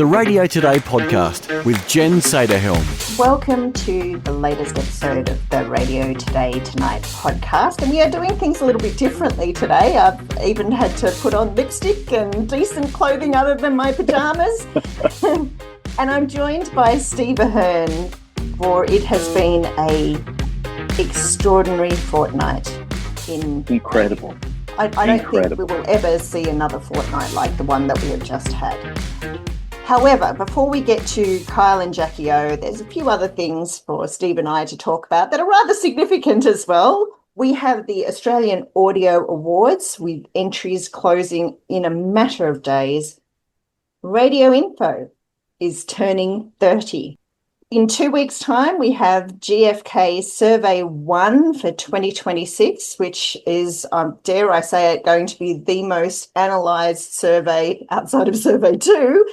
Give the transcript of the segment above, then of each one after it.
the Radio Today podcast with Jen Sederhelm. Welcome to the latest episode of the Radio Today Tonight podcast. And we are doing things a little bit differently today. I've even had to put on lipstick and decent clothing other than my pajamas. And I'm joined by Steve Ahern, for it has been a extraordinary fortnight. Incredible. I don't think we will ever see another fortnight like the one that we have just had. However, before we get to Kyle and Jackie O, there's a few other things for Steve and I to talk about that are rather significant as well. We have the Australian Audio Awards with entries closing in a matter of days. Radioinfo is turning 30. In 2 weeks' time, we have GfK Survey 1 for 2026, which is, dare I say it, going to be the most analysed survey outside of Survey 2.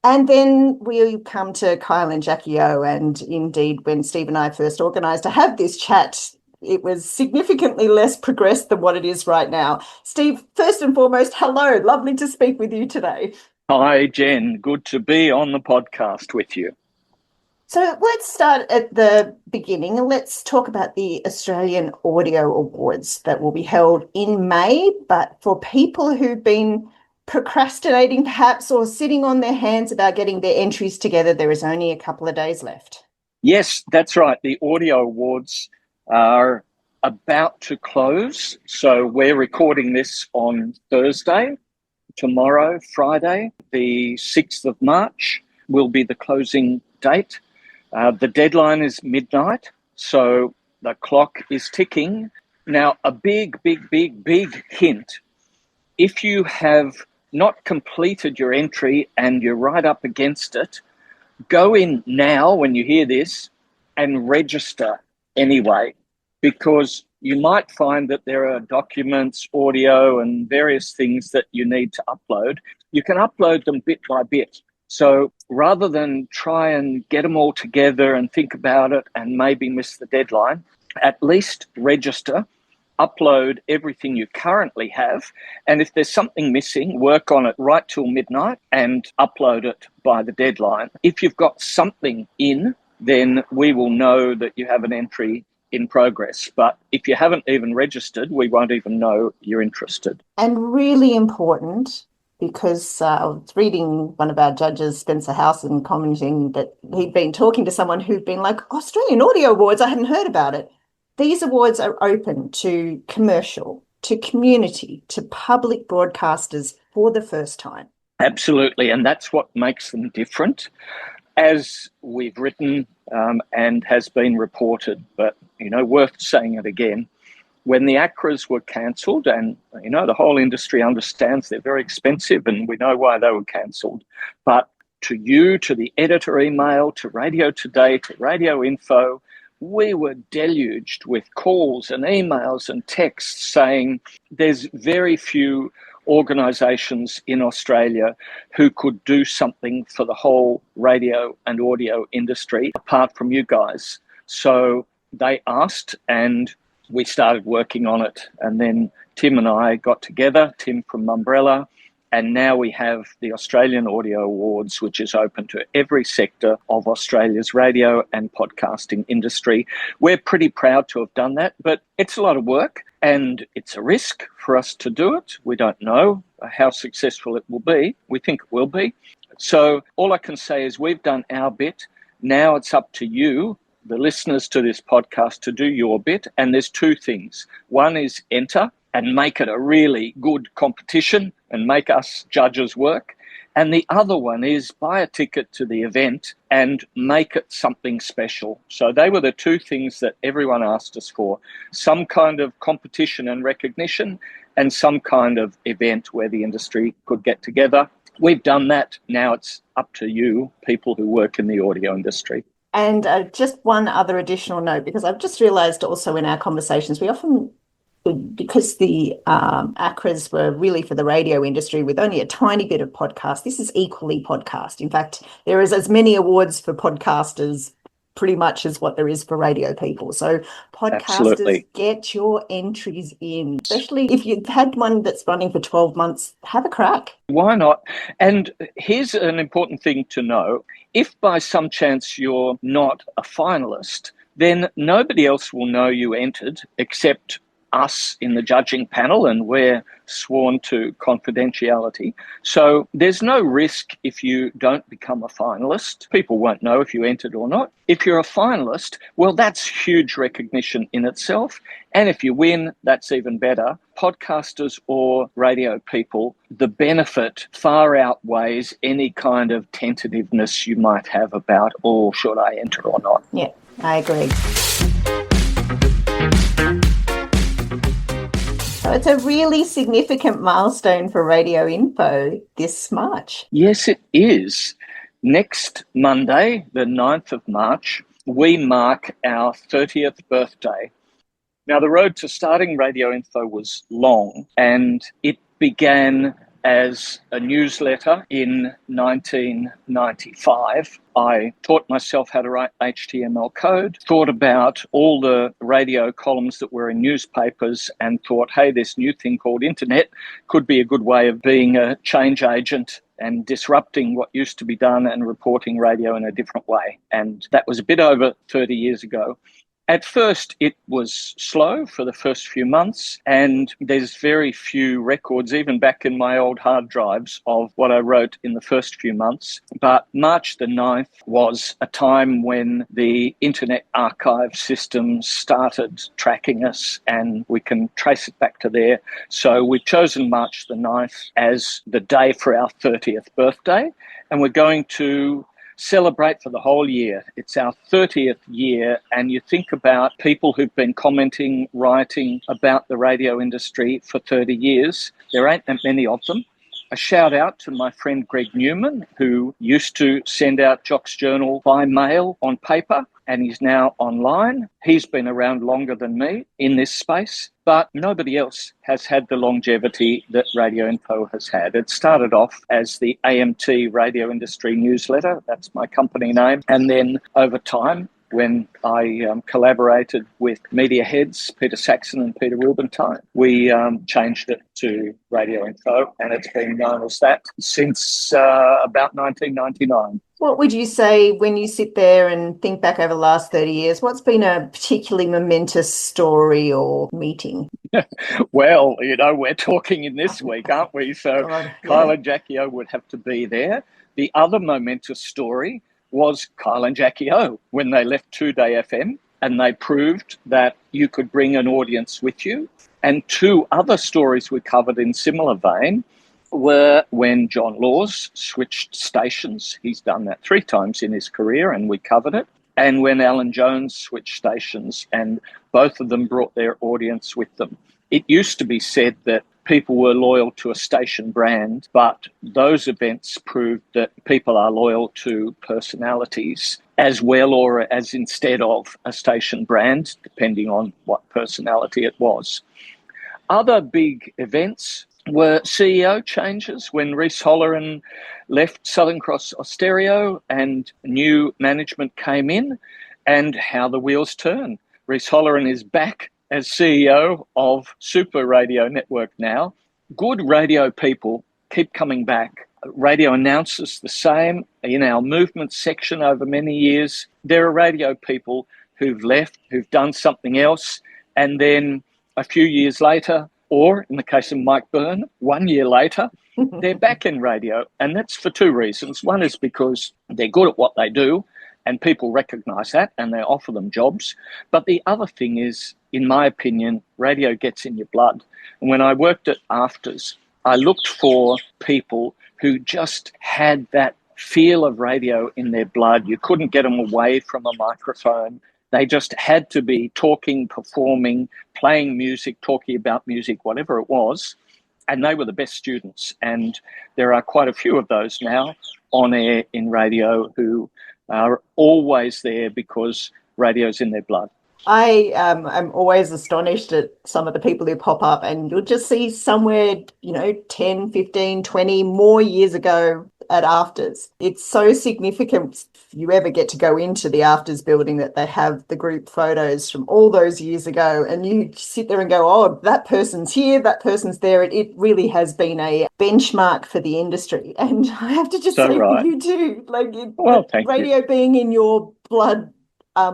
And then we come to Kyle and Jackie O, and indeed, when Steve and I first organised to have this chat, it was significantly less progressed than what it is right now. Steve, first and foremost, hello. Lovely to speak with you today. Hi, Jen. Good to be on the podcast with you. So let's start at the beginning and let's talk about the Australian Audio Awards that will be held in May. But for people who've been procrastinating perhaps or sitting on their hands about getting their entries together, there is only a couple of days left. Yes, that's right. The Audio Awards are about to close. So we're recording this on Thursday. Tomorrow, Friday, the 6th of March, will be the closing date. The deadline is midnight, so the clock is ticking. Now, a big hint. If you have not completed your entry and you're right up against it, go in now when you hear this and register anyway, because you might find that there are documents, audio, and various things that you need to upload. You can upload them bit by bit. So rather than try and get them all together and think about it and maybe miss the deadline, at least register, upload everything you currently have. And if there's something missing, work on it right till midnight and upload it by the deadline. If you've got something in, then we will know that you have an entry in progress. But if you haven't even registered, we won't even know you're interested. And really important, because I was reading one of our judges, Spencer Howson, commenting that he'd been talking to someone who'd been like, Australian Audio Awards, I hadn't heard about it. These awards are open to commercial, to community, to public broadcasters for the first time. Absolutely, and that's what makes them different, as we've written and has been reported, but, worth saying it again. When the ACRAs were cancelled, and, the whole industry understands they're very expensive and we know why they were cancelled, but to you, to the editor email, to Radio Today, to Radioinfo, we were deluged with calls and emails and texts saying there's very few organisations in Australia who could do something for the whole radio and audio industry apart from you guys. So they asked and we started working on it, and then Tim and I got together, Tim from Umbrella, and now we have the Australian Audio Awards, which is open to every sector of Australia's radio and podcasting industry. We're pretty proud to have done that, but it's a lot of work and it's a risk for us to do it. We don't know how successful it will be. We think it will be. So all I can say is we've done our bit. Now it's up to you, the listeners to this podcast, to do your bit. And there's two things. One is enter and make it a really good competition and make us judges work. And the other one is buy a ticket to the event and make it something special. So they were the two things that everyone asked us for. Some kind of competition and recognition and some kind of event where the industry could get together. We've done that. Now it's up to you, people who work in the audio industry. And just one other additional note, because I've just realised also in our conversations, we often, because the ACRAs were really for the radio industry with only a tiny bit of podcast, this is equally podcast. In fact, there is as many awards for podcasters pretty much as what there is for radio people. So podcasters, Absolutely. get your entries in, especially if you've had one that's running for 12 months, have a crack. Why not? And here's an important thing to know. If by some chance you're not a finalist, then nobody else will know you entered except us in the judging panel, and we're sworn to confidentiality. So there's no risk if you don't become a finalist. People won't know if you entered or not. If you're a finalist, well, that's huge recognition in itself. And if you win, that's even better. Podcasters or radio people, the benefit far outweighs any kind of tentativeness you might have about, oh, should I enter or not? Yeah, I agree. So it's a really significant milestone for Radioinfo this March. Yes, it is. Next Monday, the 9th of March, we mark our 30th birthday. Now, the road to starting Radioinfo was long, and it began as a newsletter in 1995. I taught myself how to write HTML code, thought about all the radio columns that were in newspapers, and thought, hey, this new thing called internet could be a good way of being a change agent and disrupting what used to be done and reporting radio in a different way. And that was a bit over 30 years ago. At first, it was slow for the first few months, and there's very few records, even back in my old hard drives, of what I wrote in the first few months. But March the 9th was a time when the Internet Archive system started tracking us, and we can trace it back to there. So we've chosen March the 9th as the day for our 30th birthday, and we're going to celebrate for the whole year. It's our 30th year, and you think about people who've been commenting, writing about the radio industry for 30 years. There ain't that many of them. A shout out to my friend Greg Newman, who used to send out Jock's Journal by mail on paper, and he's now online. He's been around longer than me in this space, but nobody else has had the longevity that Radioinfo has had. It started off as the AMT Radio Industry Newsletter, that's my company name, and then over time, when I collaborated with media heads, Peter Saxon and Peter Rubentine, we changed it to Radioinfo, and it's been known as that since about 1999. What would you say when you sit there and think back over the last 30 years? What's been a particularly momentous story or meeting? Well, we're talking in this week, aren't we? So God, Kyle and Jackie O would have to be there. The other momentous story was Kyle and Jackie O when they left 2Day FM, and they proved that you could bring an audience with you. And two other stories we covered in similar vein were when John Laws switched stations. He's done that 3 times in his career, and we covered it. And when Alan Jones switched stations, and both of them brought their audience with them. It used to be said that people were loyal to a station brand, but those events proved that people are loyal to personalities as well, or as instead of a station brand, depending on what personality it was. Other big events were CEO changes when Reece Holleran left Southern Cross Austereo and new management came in, and how the wheels turn. Reece Holleran is back as CEO of Super Radio Network now. Good radio people keep coming back. Radio announces the same. In our movement section over many years, there are radio people who've left, who've done something else, and then a few years later, or in the case of Mike Byrne, 1 year later, they're back in radio. And that's for 2 reasons. One is because they're good at what they do, and people recognise that, and they offer them jobs. But the other thing is, in my opinion, radio gets in your blood. And when I worked at Afters, I looked for people who just had that feel of radio in their blood. You couldn't get them away from a microphone. They just had to be talking, performing, playing music, talking about music, whatever it was. And they were the best students. And there are quite a few of those now on air in radio who are always there because radio's in their blood. I am always astonished at some of the people who pop up, and you'll just see somewhere, 10, 15, 20 more years ago, at Afters. It's so significant if you ever get to go into the Afters building that they have the group photos from all those years ago, and you sit there and go, oh, that person's here, that person's there. It really has been a benchmark for the industry. And I have to just So say for right. you too, Well, thank you. radio being in your blood.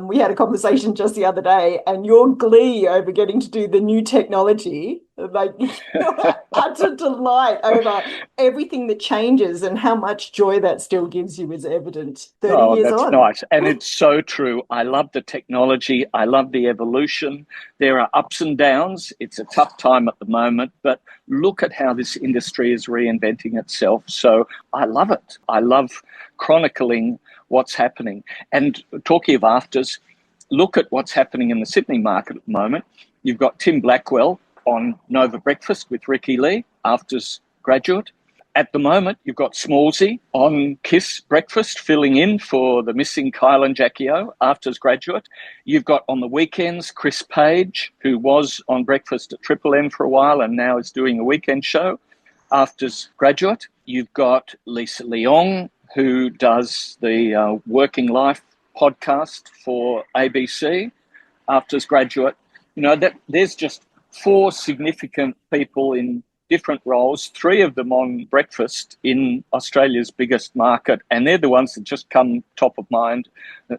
We had a conversation just the other day, and your glee over getting to do the new technology, like your utter delight over everything that changes and how much joy that still gives you is evident 30 Oh, years that's on. nice. And it's so true. I love the technology. I love the evolution. There are ups and downs. It's a tough time at the moment, but look at how this industry is reinventing itself. So I love it. I love chronicling what's happening. And talking of afters, look at what's happening in the Sydney market at the moment. You've got Tim Blackwell on Nova Breakfast with Ricky Lee, afters graduate. At the moment, you've got Smallsy on Kiss Breakfast, filling in for the missing Kyle and Jackie O, afters graduate. You've got on the weekends Chris Page, who was on Breakfast at Triple M for a while and now is doing a weekend show, afters graduate. You've got Lisa Leong, who does the Working Life podcast for ABC, afters graduate. You know, that there's just 4 significant people in different roles, 3 of them on Breakfast in Australia's biggest market, and they're the ones that just come top of mind,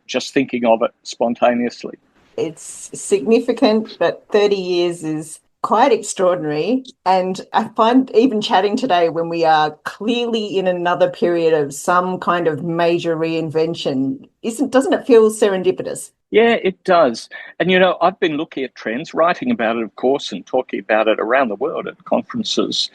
just thinking of it spontaneously. It's significant, but 30 years is quite extraordinary. And I find even chatting today, when we are clearly in another period of some kind of major reinvention, doesn't it feel serendipitous? Yeah, it does. And, you know, I've been looking at trends, writing about it, of course, and talking about it around the world at conferences.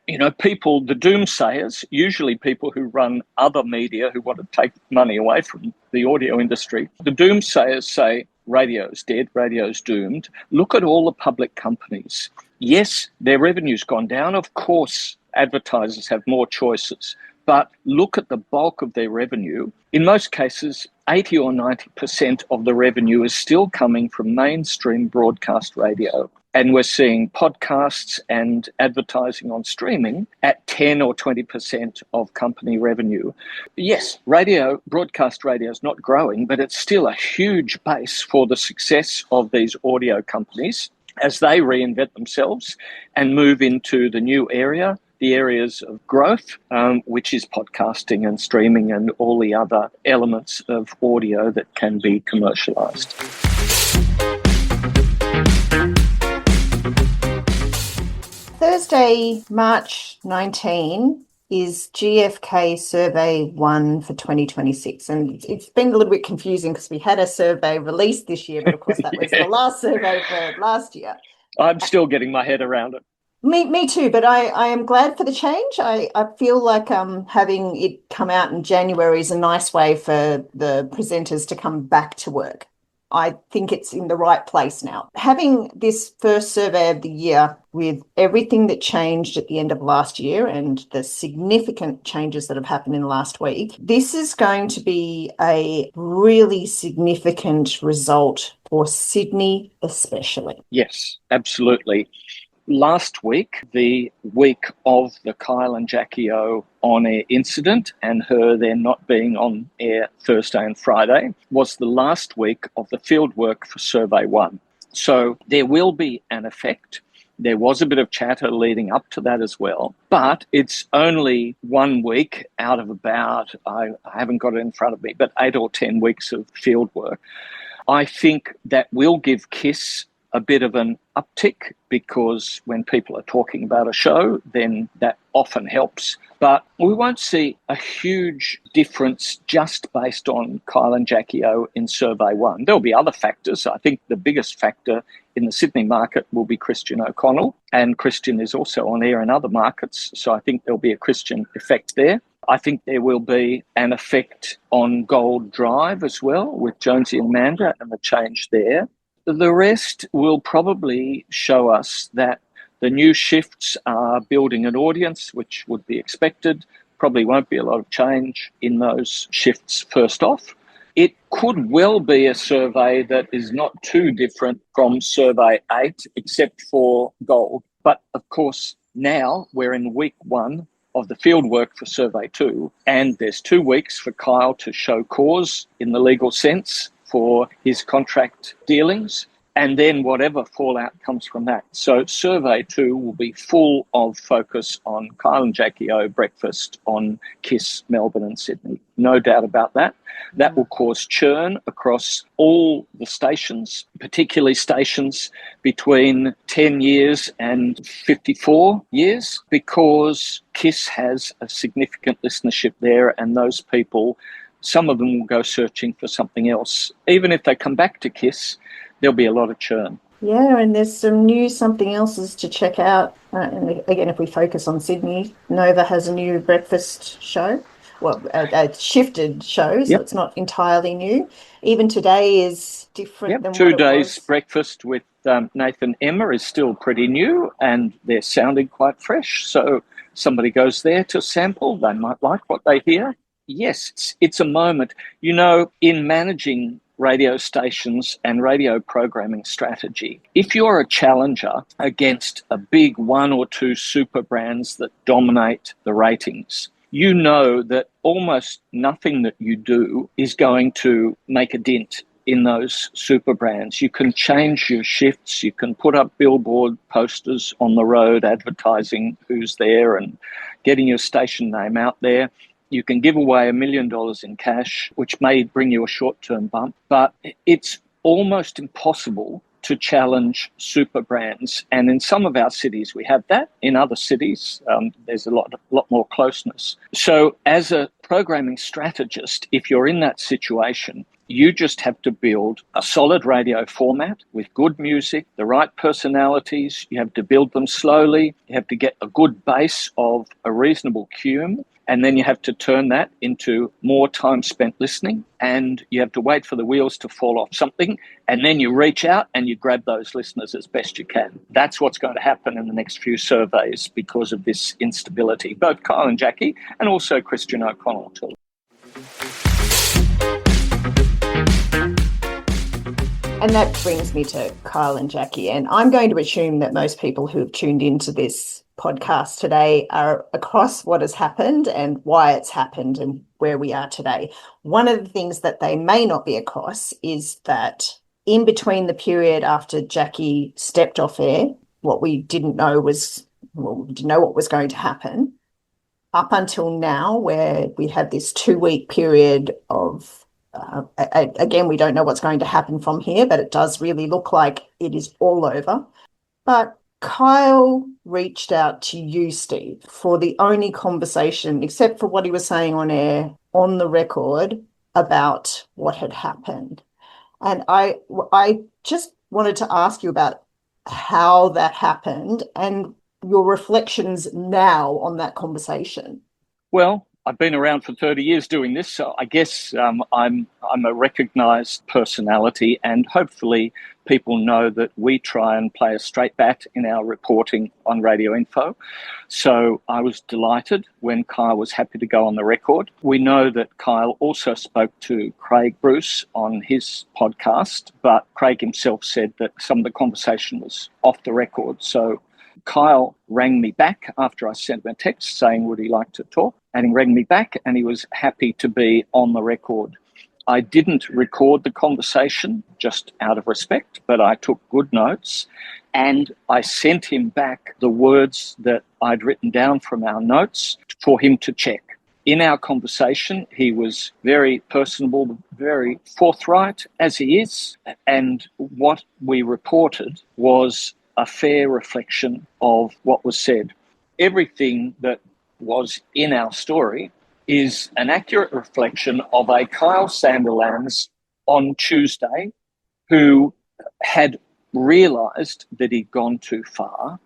You know, people, the doomsayers, usually people who run other media who want to take money away from the audio industry, the doomsayers say radio's dead, radio's doomed. Look at all the public companies. Yes, their revenue's gone down. Of course, advertisers have more choices. But look at the bulk of their revenue. In most cases, 80 or 90% of the revenue is still coming from mainstream broadcast radio. And we're seeing podcasts and advertising on streaming at 10 or 20% of company revenue. Yes, broadcast radio is not growing, but it's still a huge base for the success of these audio companies as they reinvent themselves and move into the new area, the areas of growth, which is podcasting and streaming and all the other elements of audio that can be commercialized. Thursday, March 19 is GfK Survey 1 for 2026. And it's been a little bit confusing because we had a survey released this year, but of course that was the last survey for last year. I'm still getting my head around it. Me too, but I am glad for the change. I feel like having it come out in January is a nice way for the presenters to come back to work. I think it's in the right place now. Having this first survey of the year with everything that changed at the end of last year and the significant changes that have happened in the last week, this is going to be a really significant result for Sydney especially. Yes, absolutely. Last week, the week of the Kyle and Jackie O on-air incident and her then not being on air Thursday and Friday, was the last week of the field work for Survey 1. So there will be an effect. There was a bit of chatter leading up to that as well, but it's only 1 week out of about, I haven't got it in front of me, but 8 or 10 weeks of field work. I think that will give KISS a bit of an uptick because when people are talking about a show, then that often helps. But we won't see a huge difference just based on Kyle and Jackie O in Survey 1. There'll be other factors. I think the biggest factor in the Sydney market will be Christian O'Connell, and Christian is also on air in other markets, so I think there'll be a Christian effect there. I think there will be an effect on Gold Drive as well with Jonesy and Amanda and the change there. The rest will probably show us that the new shifts are building an audience, which would be expected. Probably won't be a lot of change in those shifts first off. It could well be a survey that is not too different from Survey 8, except for Gold. But of course, now we're in week 1 of the field work for Survey 2, and there's 2 weeks for Kyle to show cause in the legal sense for his contract dealings, and then whatever fallout comes from that. So Survey 2 will be full of focus on Kyle and Jackie O breakfast on KISS, Melbourne and Sydney. No doubt about that. That will cause churn across all the stations, particularly stations between 10 years and 54 years, because KISS has a significant listenership there, and those people, some of them will go searching for something else. Even if they come back to KISS, there'll be a lot of churn. Yeah, and there's some new something else's to check out. And again, if we focus on Sydney, Nova has a new breakfast show. Well, a shifted show, so it's not entirely new. Even today is different than 2 what it days was. breakfast with Nathan Emma is still pretty new, and they're sounding quite fresh. So somebody goes there to sample, they might like what they hear. Yes, it's a moment. You know, in managing radio stations and radio programming strategy, if you're a challenger against a big 1 or 2 super brands that dominate the ratings, you know that almost nothing that you do is going to make a dent in those super brands. You can change your shifts, you can put up billboard posters on the road advertising who's there and getting your station name out there. You can give away $1 million in cash, which may bring you a short-term bump, but it's almost impossible to challenge super brands. And in some of our cities, we have that. In other cities, there's a lot more closeness. So as a programming strategist, if you're in that situation, you just have to build a solid radio format with good music, the right personalities. You have to build them slowly. You have to get a good base of a reasonable cume. And then you have to turn that into more time spent listening, and you have to wait for the wheels to fall off something, and then you reach out and you grab those listeners as best you can. That's what's going to happen in the next few surveys because of this instability, both Kyle and Jackie and also Christian O'Connell too. And that brings me to Kyle and Jackie. And I'm going to assume that most people who have tuned into this podcast today are across what has happened and why it's happened and where we are today. One of the things that they may not be across is that in between the period after Jackie stepped off air, what we didn't know was, well, we didn't know what was going to happen, up until now, where we had this 2-week period of again, we don't know what's going to happen from here, but it does really look like it is all over. But Kyle reached out to you, Steve, for the only conversation, except for what he was saying on air, on the record, about what had happened. And I just wanted to ask you about how that happened and your reflections now on that conversation. Well, I've been around for 30 years doing this, so I guess I'm a recognised personality, and hopefully people know that we try and play a straight bat in our reporting on Radioinfo. So I was delighted when Kyle was happy to go on the record. We know that Kyle also spoke to Craig Bruce on his podcast, but Craig himself said that some of the conversation was off the record. So Kyle rang me back after I sent him a text saying, would he like to talk? And he rang me back and he was happy to be on the record. I didn't record the conversation just out of respect, but I took good notes and I sent him back the words that I'd written down from our notes for him to check. In our conversation, he was very personable, very forthright, as he is, and what we reported was a fair reflection of what was said. Everything that was in our story is an accurate reflection of a Kyle Sandilands on Tuesday who had realised that he'd gone too far.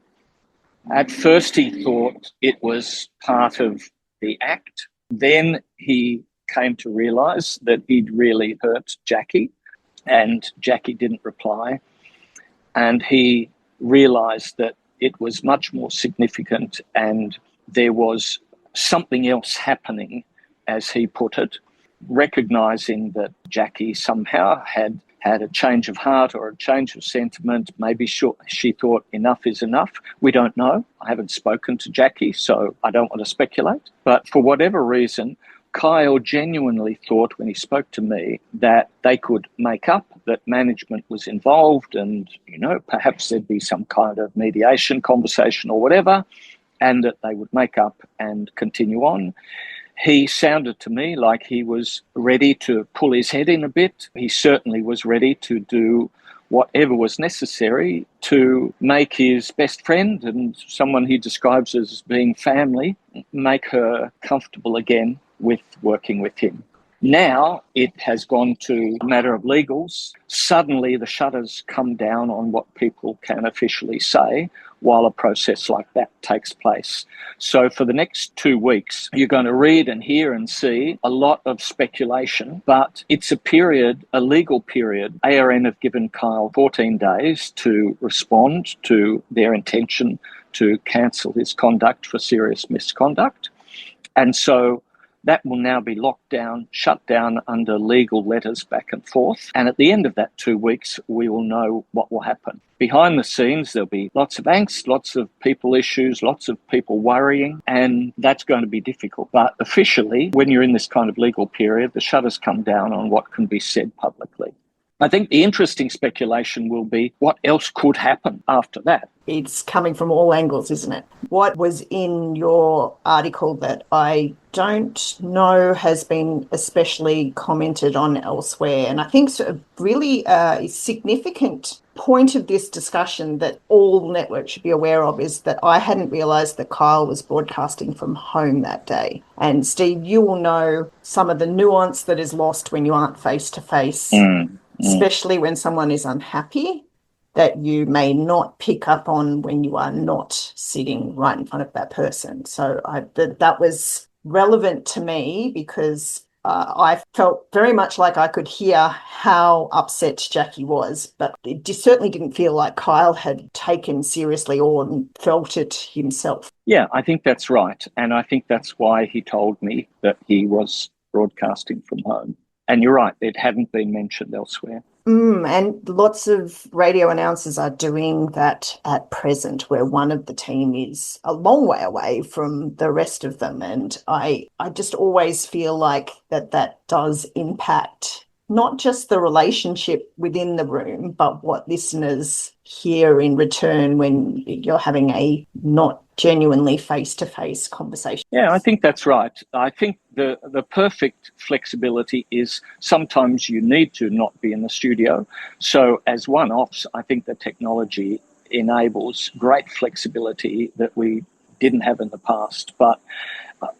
At first he thought it was part of the act. Then he came to realise that he'd really hurt Jackie, and Jackie didn't reply. And he realised that it was much more significant and there was something else happening, as he put it, recognising that Jackie somehow had had a change of heart or a change of sentiment. Maybe she thought enough is enough. We don't know. I haven't spoken to Jackie, so I don't want to speculate. But for whatever reason, Kyle genuinely thought when he spoke to me that they could make up, that management was involved and, perhaps there'd be some kind of mediation conversation or whatever, and that they would make up and continue on. He sounded to me like he was ready to pull his head in a bit. He certainly was ready to do whatever was necessary to make his best friend and someone he describes as being family, make her comfortable again with working with him. Now it has gone to a matter of legals. Suddenly the shutters come down on what people can officially say while a process like that takes place. So for the next 2 weeks, you're going to read and hear and see a lot of speculation, but it's a legal period. ARN have given Kyle 14 days to respond to their intention to cancel his conduct for serious misconduct. And so that will now be locked down, shut down under legal letters back and forth. And at the end of that 2 weeks, we will know what will happen. Behind the scenes, there'll be lots of angst, lots of people issues, lots of people worrying, and that's going to be difficult. But officially, when you're in this kind of legal period, the shutters come down on what can be said publicly. I think the interesting speculation will be what else could happen after that. It's coming from all angles, isn't it? What was in your article that I don't know has been especially commented on elsewhere, and I think a really significant point of this discussion that all networks should be aware of is that I hadn't realised that Kyle was broadcasting from home that day. And Steve, you will know some of the nuance that is lost when you aren't face-to-face, especially when someone is unhappy, that you may not pick up on when you are not sitting right in front of that person. So that was relevant to me because I felt very much like I could hear how upset Jackie was, but it certainly didn't feel like Kyle had taken seriously or felt it himself. Yeah, I think that's right. And I think that's why he told me that he was broadcasting from home. And you're right, it hadn't been mentioned elsewhere. And lots of radio announcers are doing that at present, where one of the team is a long way away from the rest of them. And I just always feel like that does impact not just the relationship within the room, but what listeners hear in return when you're having a not genuinely face-to-face conversation. Yeah, I think that's right. I think the perfect flexibility is sometimes you need to not be in the studio. So as one-offs, I think the technology enables great flexibility that we didn't have in the past. But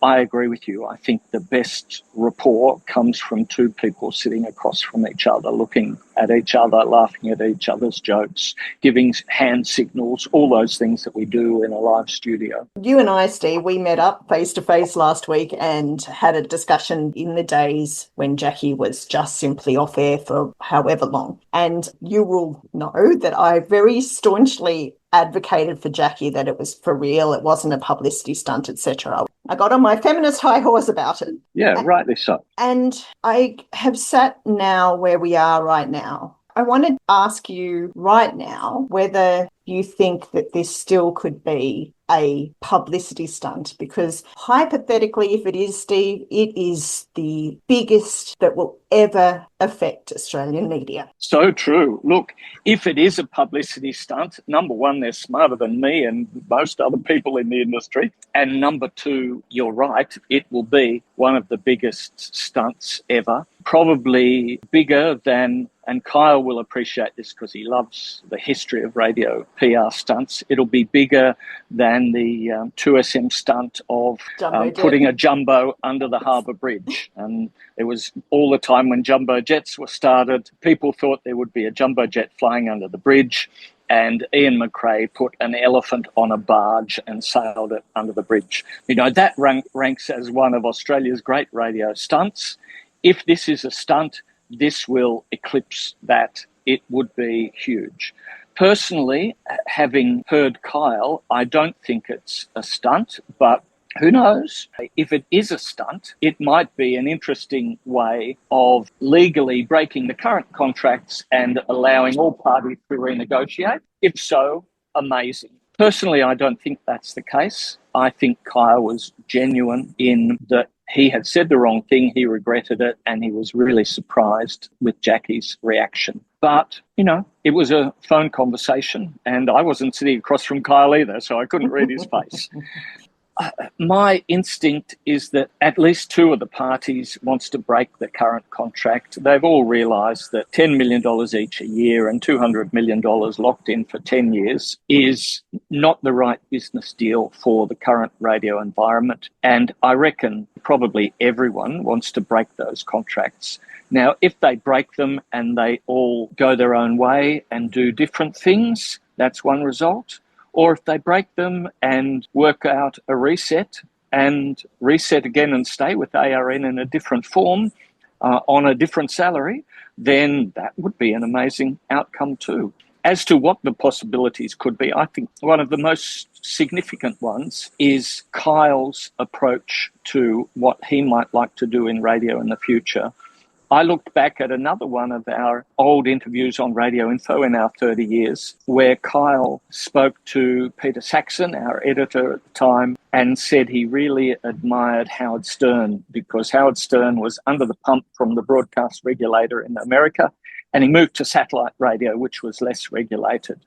I agree with you. I think the best rapport comes from two people sitting across from each other, looking at each other, laughing at each other's jokes, giving hand signals, all those things that we do in a live studio. You and I, Steve, we met up face-to-face last week and had a discussion in the days when Jackie was just simply off air for however long. And you will know that I very staunchly advocated for Jackie that it was for real, it wasn't a publicity stunt, etc. I got on my feminist high horse about it. Yeah, rightly so. And I have sat now where we are right now. I want to ask you right now whether you think that this still could be a publicity stunt, because hypothetically, if it is, Steve, it is the biggest that will ever affect Australian media. So true. Look, if it is a publicity stunt, number one, they're smarter than me and most other people in the industry. And number two, you're right, it will be one of the biggest stunts ever, probably bigger than, and Kyle will appreciate this because he loves the history of radio PR stunts, it'll be bigger than the 2SM stunt of putting a jumbo under the harbour bridge. And it was all the time when jumbo jets were started, people thought there would be a jumbo jet flying under the bridge, and Ian McRae put an elephant on a barge and sailed it under the bridge. You know, that ranks as one of Australia's great radio stunts. If this is a stunt, this will eclipse that. It would be huge. Personally, having heard Kyle, I don't think it's a stunt, but Who knows? If it is a stunt, it might be an interesting way of legally breaking the current contracts and allowing all parties to renegotiate. If so, amazing. Personally, I don't think that's the case. I think Kyle was genuine in that he had said the wrong thing, he regretted it, and he was really surprised with Jackie's reaction. But, it was a phone conversation, and I wasn't sitting across from Kyle either, so I couldn't read his face. My instinct is that at least two of the parties wants to break the current contract. They've all realised that $10 million each a year and $200 million locked in for 10 years is not the right business deal for the current radio environment. And I reckon probably everyone wants to break those contracts. Now, if they break them and they all go their own way and do different things, that's one result. Or if they break them and work out a reset and reset again and stay with ARN in a different form on a different salary, then that would be an amazing outcome too. As to what the possibilities could be, I think one of the most significant ones is Kyle's approach to what he might like to do in radio in the future. I looked back at another one of our old interviews on Radioinfo in our 30 years, where Kyle spoke to Peter Saxon, our editor at the time, and said he really admired Howard Stern because Howard Stern was under the pump from the broadcast regulator in America, and he moved to satellite radio, which was less regulated.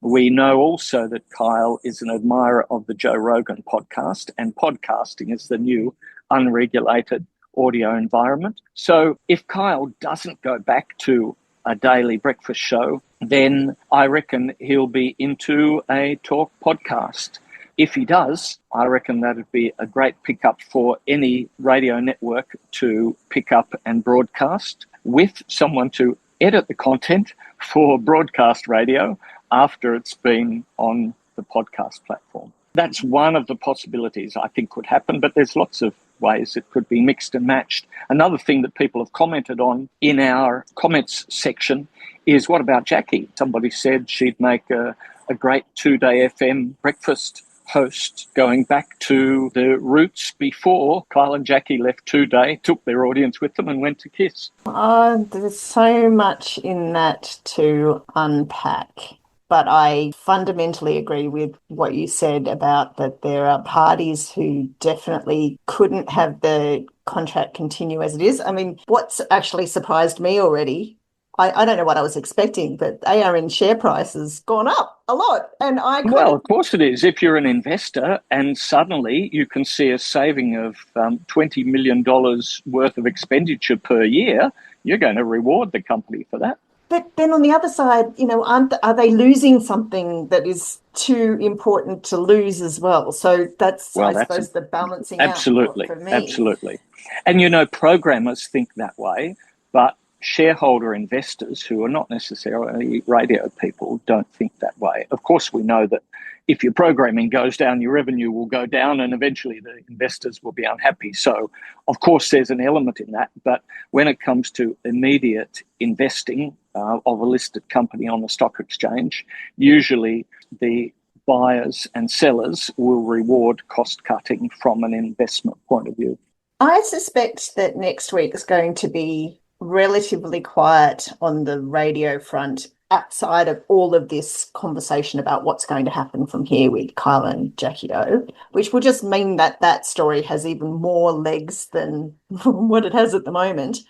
We know also that Kyle is an admirer of the Joe Rogan podcast, and podcasting is the new unregulated audio environment. So if Kyle doesn't go back to a daily breakfast show, then I reckon he'll be into a talk podcast. If he does, I reckon that'd be a great pickup for any radio network to pick up and broadcast with someone to edit the content for broadcast radio after it's been on the podcast platform. That's one of the possibilities I think could happen, but there's lots of ways it could be mixed and matched. Another thing that people have commented on in our comments section is, what about Jackie? Somebody said she'd make a great 2-day FM breakfast host, going back to the roots before Kyle and Jackie left 2-day, took their audience with them and went to Kiss. There's so much in that to unpack. But I fundamentally agree with what you said about that there are parties who definitely couldn't have the contract continue as it is. I mean, what's actually surprised me already, I don't know what I was expecting, but ARN share price has gone up a lot. And Well, of course it is. If you're an investor and suddenly you can see a saving of $20 million worth of expenditure per year, you're going to reward the company for that. But then on the other side, are they losing something that is too important to lose as well? So that's, I suppose, the balancing out for me. Absolutely. And, programmers think that way, but shareholder investors who are not necessarily radio people don't think that way. Of course, we know that if your programming goes down, your revenue will go down and eventually the investors will be unhappy. So, of course, there's an element in that. But when it comes to immediate investing of a listed company on the stock exchange, usually the buyers and sellers will reward cost cutting from an investment point of view. I suspect that next week is going to be relatively quiet on the radio front outside of all of this conversation about what's going to happen from here with Kyle and Jackie O, which will just mean that that story has even more legs than what it has at the moment.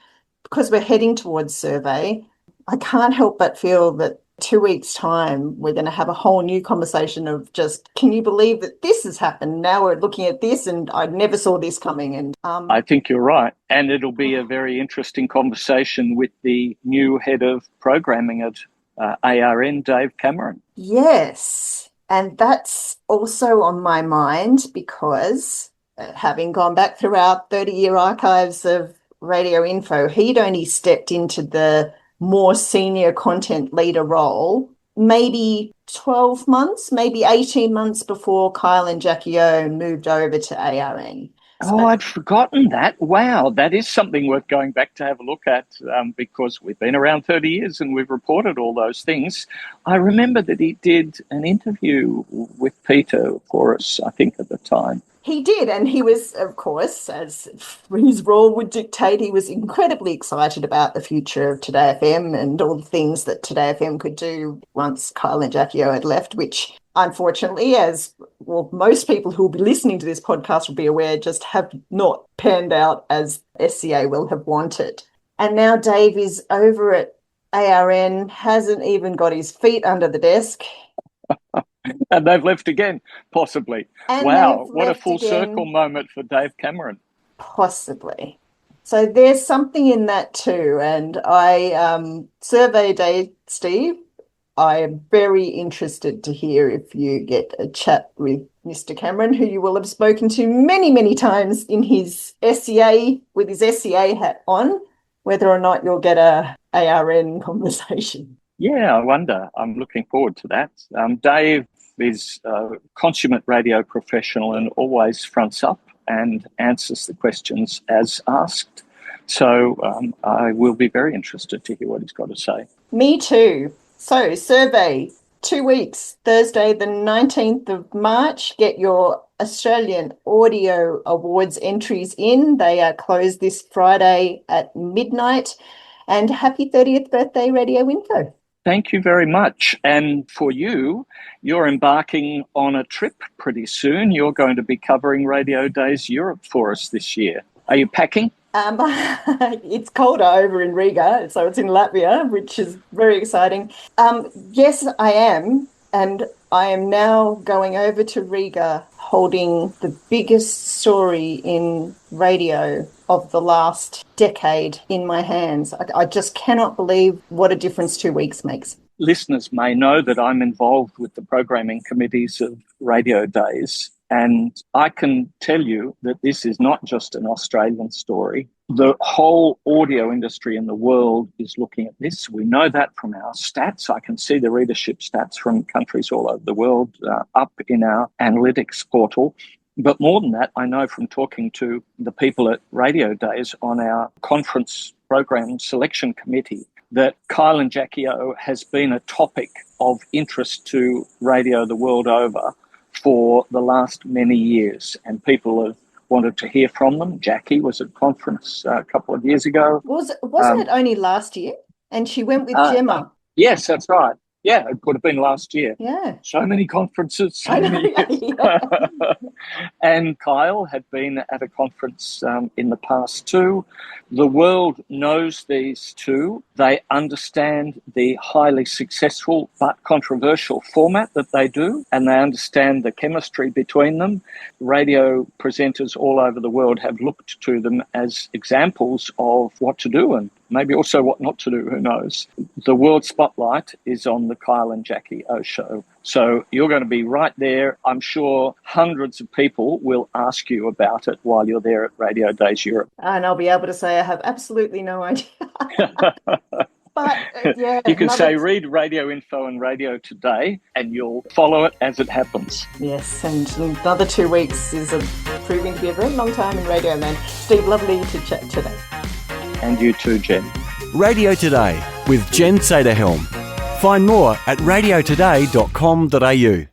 Because we're heading towards survey, I can't help but feel that 2 weeks' time, we're going to have a whole new conversation of just, can you believe that this has happened? Now we're looking at this and I never saw this coming. And I think you're right. And it'll be a very interesting conversation with the new head of programming at ARN, Dave Cameron. Yes. And that's also on my mind because having gone back through our 30-year archives of Radioinfo, he'd only stepped into the more senior content leader role maybe 12 months, maybe 18 months before Kyle and Jackie O moved over to ARN. Oh, I'd forgotten that. Wow, that is something worth going back to have a look at because we've been around 30 years and we've reported all those things. I remember that he did an interview with Peter for us, I think, at the time. He did, and he was, of course, as his role would dictate, he was incredibly excited about the future of Today FM and all the things that Today FM could do once Kyle and Jackie O had left, which unfortunately, as well, most people who will be listening to this podcast will be aware, just have not panned out as SCA will have wanted. And now Dave is over at ARN, hasn't even got his feet under the desk. And they've left again, possibly. And wow, they've what a left full again. circle moment for Dave Cameron. Possibly. So there's something in that too. And survey day, Steve, I am very interested to hear if you get a chat with Mr. Cameron, who you will have spoken to many, many times in his SCA, with his SCA hat on, whether or not you'll get a ARN conversation. Yeah, I wonder. I'm looking forward to that. Dave is a consummate radio professional and always fronts up and answers the questions as asked. So I will be very interested to hear what he's got to say. Me too. So survey, 2 weeks, Thursday the 19th of March. Get your Australian Audio Awards entries in. They are closed this Friday at midnight. And happy 30th birthday, Radioinfo. Thank you very much. And for you, you're embarking on a trip pretty soon. You're going to be covering Radio Days Europe for us this year. Are you packing? It's colder over in Riga, so it's in Latvia, which is very exciting. Yes, I am. And I am now going over to Riga holding the biggest story in radio of the last decade in my hands. I just cannot believe what a difference 2 weeks makes. Listeners may know that I'm involved with the programming committees of Radio Days, and I can tell you that this is not just an Australian story. The whole audio industry in the world is looking at this. We know that from our stats. I can see the readership stats from countries all over the world up in our analytics portal. But more than that, I know from talking to the people at Radio Days on our conference program selection committee that Kyle and Jackie O has been a topic of interest to radio the world over for the last many years, and people have wanted to hear from them. Jackie was at a conference a couple of years ago. Wasn't it only last year? And she went with Gemma. Yes, that's right. Yeah, it could have been last year. Yeah. So many conferences, so many years. Yeah. And Kyle had been at a conference in the past too. The world knows these two. They understand the highly successful but controversial format that they do, and they understand the chemistry between them. Radio presenters all over the world have looked to them as examples of what to do and maybe also what not to do, who knows. The world spotlight is on the Kyle and Jackie O show. So you're going to be right there. I'm sure hundreds of people will ask you about it while you're there at Radio Days Europe. And I'll be able to say I have absolutely no idea. But yeah, you can say read Radioinfo and Radio Today and you'll follow it as it happens. Yes, and another 2 weeks is proving to be a very long time in radio land. Steve, lovely to chat today. And you too, Jen. Radio Today with Jen Sederhelm. Find more at radiotoday.com.au.